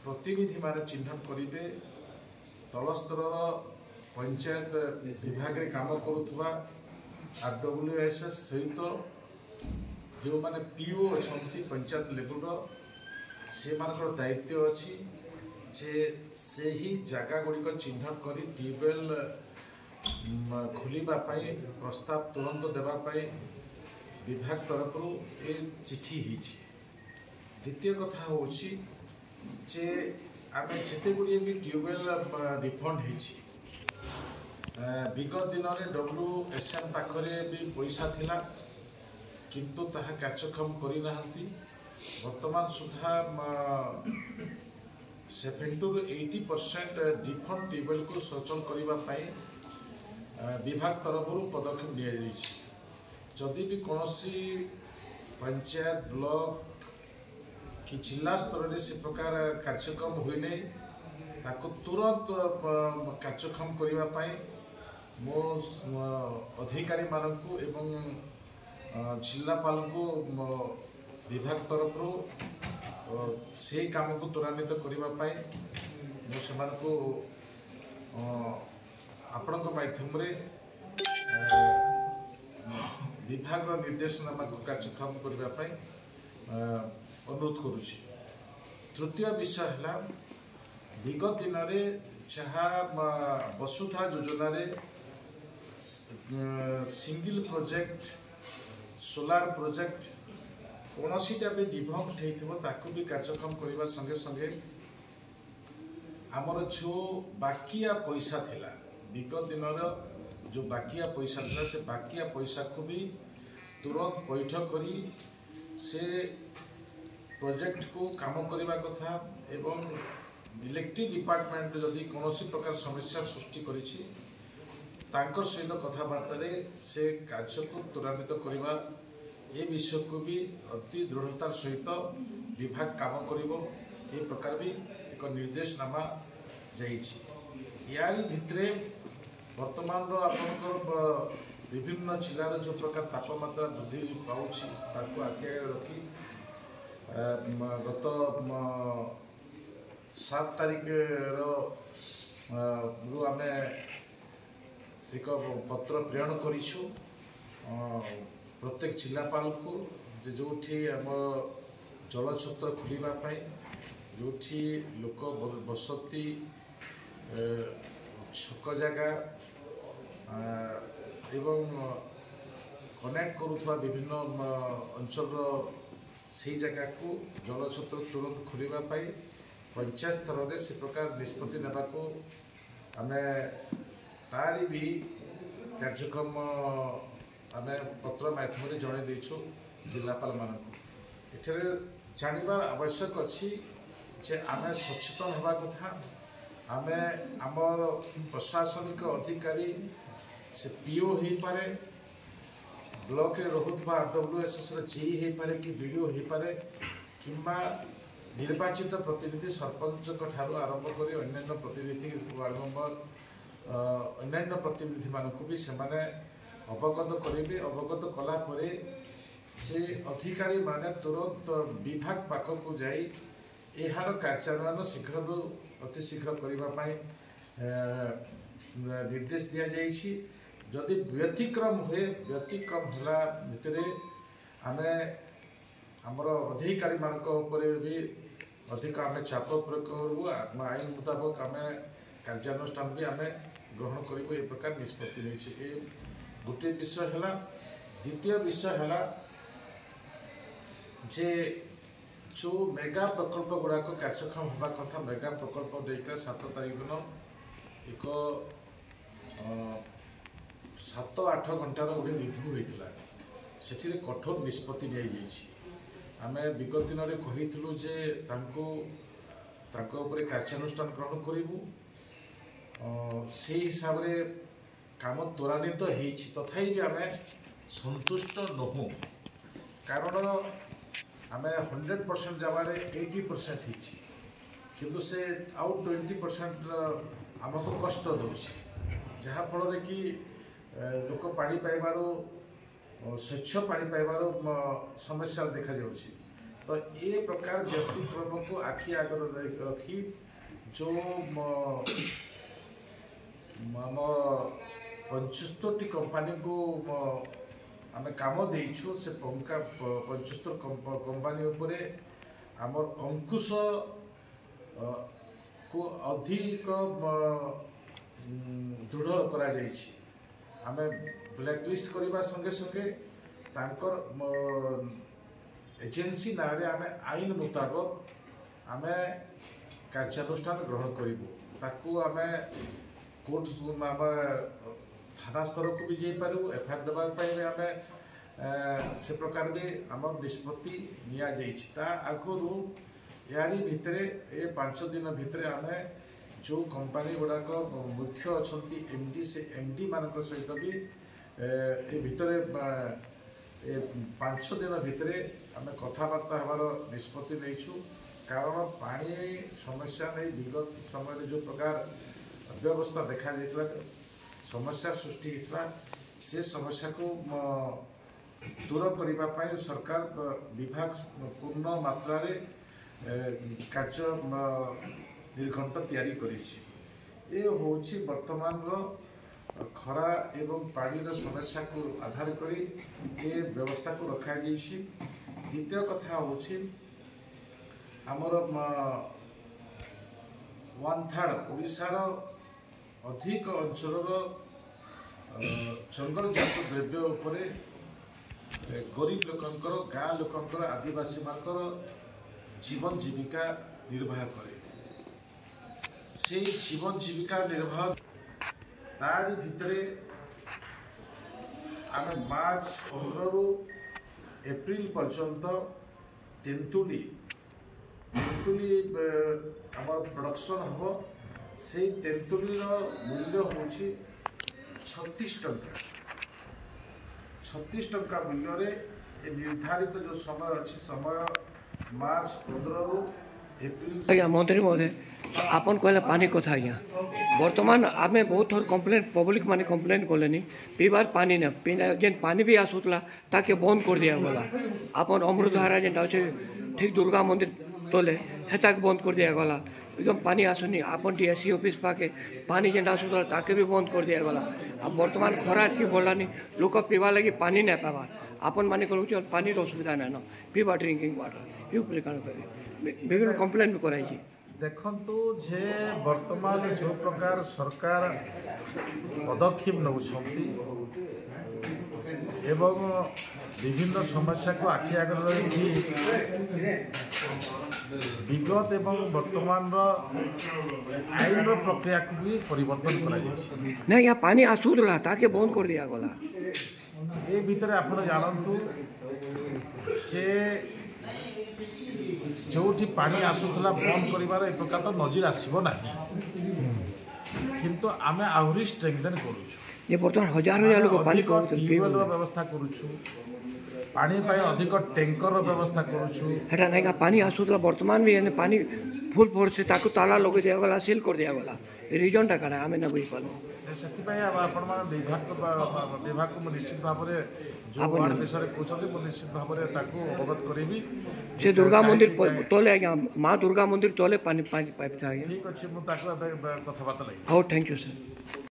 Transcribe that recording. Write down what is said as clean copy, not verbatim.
प्रतिनिधि माने चिन्हट करेंगे तल स्तर पंचायत विभाग में काम करुवा RWSS सहित जो माने पीओ अच्छा पंचायत लेवल से दायित्व अच्छी जे से ही जगह गुड़िक चिन्हट कर ट्यूबवेल खोलने प्रस्ताव तुरंत देवाई विभाग तरफ ये चिठी होती। द्वितीय कथा हूँ जे आम जिते गुड़िए भी ट्यूबवेल रिफंड होती विगत दिन में WSM पाखरे भी पैसा थिला किंतु ताहा कार्यक्रम करना वर्तमान सुधा 70 to 80% रिफंड ट्यूबवेल को सचल करने विभाग तरफ पदक्षेप नि जदि भी कौन पंचायत ब्लॉक कि जिला स्तर में से प्रकार कार्यक्रम हुए नहीं ताको तुरंत कार्यक्रम करने मो अधिकारी मानू एवं जिलापाल को विभाग तरफ से काम को त्वरान्वित करने को आपण माध्यम विभाग निर्देशनामा को कार्यक्रम करने अनुरोध करुच्ची। तृतीय विषय है विगत दिन में जहाँ वसुधा योजन सिंगल प्रोजेक्ट सोलार प्रोजेक्ट कौन सीटा भी डिभंक्ट होता भी कार्यक्रम करने संगे संगे आमर जो बाकिया पैसा थिला विगत दिन जो बाकिया पैसा थिला से बाकिया पैसा को भी तुरंत पैठ करी से प्रोजेक्ट को काम करने कथा एवं इलेक्ट्रिक डिपार्टमेंट जदि कौन प्रकार समस्या सृष्टि करिछि तांकर सहित कथबार्ता से कार्य को त्वरान्वित करवा ये विषय को भी अति दृढ़तार सहित विभाग काम करिवो ये प्रकार भी एक निर्देशनामा जाइछि। यारी भितरे वर्तमान आपनकर विभिन्न जिलार जो प्रकार तापमात्रा वृद्धि पाउछि ताको आखि रखी गत 7 तारीख रु आम एक पत्र प्रेरण करिछु प्रत्येक जिलापाल को जो आम जलछत्र खोलने जो लोक बसती छक जगह एवं कनेक्ट करुवा विभिन्न अंचल से जगह को जलछत्र तुरंत खोलने पंचायत स्तर में से प्रकार निष्पत्ति नेबा को आम तारी भी कार्यक्रम आम पत्र माध्यम जन देचु जिलापाल मानक एठरे जानवर आवश्यक अच्छी जे आम सचेतन हवा कथा आम आमर प्रशासनिक अधिकारी से पीओ हो पारे ब्लॉक रे रहुवा RWSS जेई हो पारे कि वीडियो हो पारे किंबा निर्वाचित प्रतिनिधि सरपंच ठारू आरंभ कर अन्य प्रतिनिधि वार्ड मेंबर अन्य प्रतिनिधि मानक भी से अवगत करेंगे अवगत कला परे से अधिकारी माने तुरंत विभाग पाखक जाई यार कार्यान्वयन शीघ्र अति शीघ्र करने निर्देश दि जाइछि। जदि व्यतिक्रम हुए व्यतिक्रम होला भितर आम आमर अधिकारी मानक भी अधिक आम चाप प्रयोग करूँ आईन मुताबक आम कार्यानुष्ठान भी आम ग्रहण करूँ ये प्रकार निष्पत्ति नहीं गोटे विषय है। द्वितीय विषय है जे जो मेगा प्रकल्प गुड़ाक कार्यक्रम होगा कथा मेगा प्रकल्प देकर 7 तारीख दिन एक 7-8 घंटार गोटे रिव्यू होता से कठोर निष्पत्ति नि आम विगत दिन में कही जे कार्यानुष्ठान ग्रहण करूँ से हिसाब से काम त्वरान्वित तथापि भी आम संतुष्ट नहूँ कारण आम 100% जगह 80% किंतु से आउ 20% आमको कष्ट दूसरी जहाँफल कि लोक पानी पाइबार स्वच्छ पानी पाइबार समस्या देखा जाउछि तो ये प्रकार व्यक्तिक्रम को आखि आगर रखी जो आम 75 कंपानी को आम काम देइछु से 75 कंपानी उपरे आमर अंकुश को अधिक दृढ़ करा जाइछि। आमे ब्लैकलिस्ट करबा संगे संगे तांकर एजेंसी नारे आमे आईन मुताबक आमे कार्यानुष्ठान ग्रहण करिबु। ताकू आमे कोर्ट थाना स्तर को भी जाई पारू एफआईआर देबा पाइबे आमे से प्रकार भी आम निष्पत्ति निया जाइछि। ता आगरू यारी भितरे ए 5 दिन भितरे आमे जो कंपानी गुड़ाक मुख्य अच्छा एमडी से एमडी मान सहित भी ए भितरे 5 दिन भितरे आम कथबार्ता हमार निष्पत्ति नहीं। कारण पानी समस्या नहीं विगत समय जो प्रकार अव्यवस्था देखा जाता समस्या सृष्टि होता से समस्या को दूर करने सरकार विभाग पूर्ण मात्रा कार्य निर्घंट तैयारी करिछि। ये होछि वर्तमान खरा एवं पानी समस्या को आधार करी ये व्यवस्था को रखा जाइछि। द्वितीय कथा होछि हमर 1/3 ओडिशार अधिक अंचल जंगलजात द्रव्य उपरे गरीब लोकंकर गाँ लोकंकर आदिवासी मानकर जीवन जीविका निर्वाह करे। से जीवन जीविका निर्वाह तारी भितरे आम मार्च 15 रु एप्रिल पर्यंत तेंतुली आम प्रोडक्शन हम से तेंतुली मूल्य हूँ 36 टंका। 36 टंका मूल्य निर्धारित जो समय अच्छी समय मार्च 15 रु एप्रिल। मंत्री महोदय आपन कहला पानी कथा आज्ञा बर्तमान आम बहुत थर कम्प्लेन पब्लिक माने कम्प्लेन कले पीबार पानी ना पीना जेन पानी भी आसूला ताके बंद कर दिया गला। आपन अमृतधारा जेनटा अच्छे ठीक दुर्गा मंदिर तले हेताक बंद कर दिया गला। एकदम पानी आसुनी आपन डीएससी ऑफिस पाके पानी जेनटा आसूला ताके भी बंद कर दिया गला। अब वर्तमान खरा एतकी बढ़लानी लोक पीवा लगी पानी ना पाबार आपन माने कहूँ पानी असुविधा ना पीवा ड्रिंकिंग वाटर ये काण करें विभिन्न कम्प्लेन भी कराई। देखंतु जे वर्तमान जो प्रकार सरकार पदक्षेप नौछंती एवं विभिन्न समस्या को आखि आगे रखी विगत एवं वर्तमान आईन प्रक्रिया को भी परिवर्तन कर नहीं या पानी आसूला ताके बंद कर दिया गला। ए भीतर आप जानतु जे जो पानी आसूला बंद कर प्रकार तो नजर आसब ना किंतु आमे आहरी स्ट्रेंथन करूँ बर्तमान हजार हजार लोग पानी ट्यूबवेल व्यवस्था करूँ पानी अधिक टैंकर व्यवस्था करूँ नहीं पानी आसूला वर्तमान भी पानी फुल फोर्स से ताला लगे दिया गला सील कर दिया गला रिजन टा कड़ा आम ना बुझी पाल से विभाग को निश्चित भाव में जो वार्ड विषय कहते निश्चित भाव में अवगत करी से दुर्गा मंदिर तले आज्ञा माँ दुर्गा मंदिर तले पानी पाइप था। ठीक अच्छे मुझे कथबार्ता लगे। हाँ थैंक यू सर।